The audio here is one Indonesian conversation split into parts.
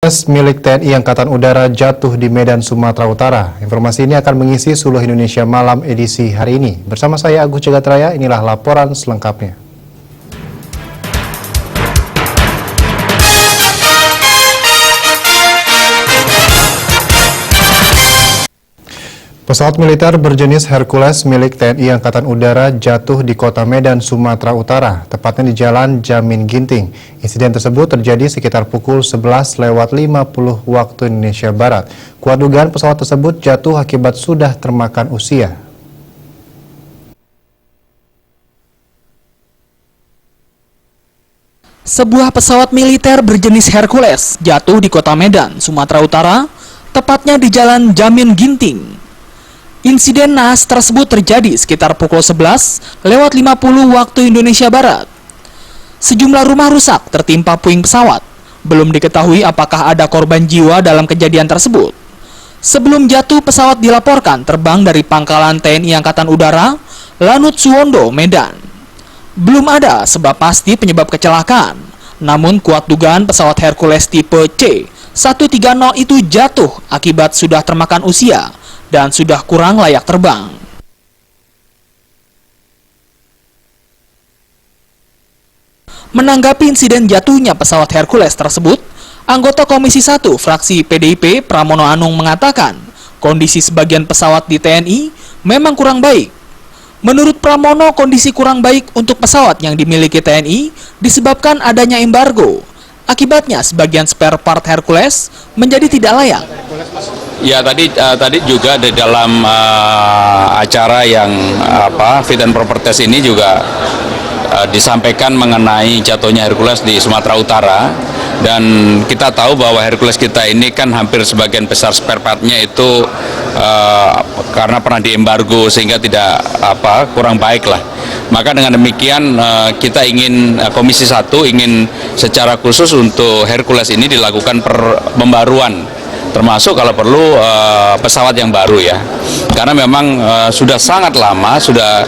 Hercules milik TNI Angkatan Udara jatuh di Medan, Sumatera Utara. Informasi ini akan mengisi Suluh Indonesia Malam edisi hari ini. Bersama saya Agus Jagatraya, inilah laporan selengkapnya. Pesawat militer berjenis Hercules milik TNI Angkatan Udara jatuh di kota Medan, Sumatera Utara, tepatnya di Jalan Jamin Ginting. Insiden tersebut terjadi sekitar pukul 11.50 waktu Indonesia Barat. Kuat dugaan pesawat tersebut jatuh akibat sudah termakan usia. Sebuah pesawat militer berjenis Hercules jatuh di kota Medan, Sumatera Utara, tepatnya di Jalan Jamin Ginting. Insiden naas tersebut terjadi sekitar pukul 11.50 waktu Indonesia Barat. Sejumlah rumah rusak tertimpa puing pesawat. Belum diketahui apakah ada korban jiwa dalam kejadian tersebut. Sebelum jatuh, pesawat dilaporkan terbang dari pangkalan TNI Angkatan Udara, Lanut Suwondo, Medan. Belum ada sebab pasti penyebab kecelakaan. Namun kuat dugaan pesawat Hercules tipe C-130 itu jatuh akibat sudah termakan usia dan sudah kurang layak terbang. Menanggapi insiden jatuhnya pesawat Hercules tersebut, anggota Komisi 1 fraksi PDIP Pramono Anung mengatakan, kondisi sebagian pesawat di TNI memang kurang baik. Menurut Pramono, kondisi kurang baik untuk pesawat yang dimiliki TNI disebabkan adanya embargo. Akibatnya sebagian spare part Hercules menjadi tidak layak. Ya, tadi juga di dalam acara yang fit and proper test ini juga disampaikan mengenai jatuhnya Hercules di Sumatera Utara, dan kita tahu bahwa Hercules kita ini kan hampir sebagian besar spare partnya itu karena pernah diembargo sehingga tidak kurang baik lah. Maka dengan demikian kita ingin Komisi 1 ingin secara khusus untuk Hercules ini dilakukan pembaruan, termasuk kalau perlu pesawat yang baru ya, karena memang sudah sangat lama, sudah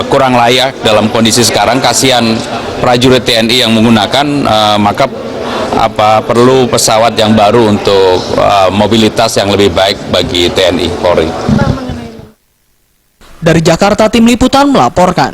kurang layak dalam kondisi sekarang. Kasihan prajurit TNI yang menggunakan, maka perlu pesawat yang baru untuk mobilitas yang lebih baik bagi TNI Polri. Dari Jakarta, Tim Liputan melaporkan.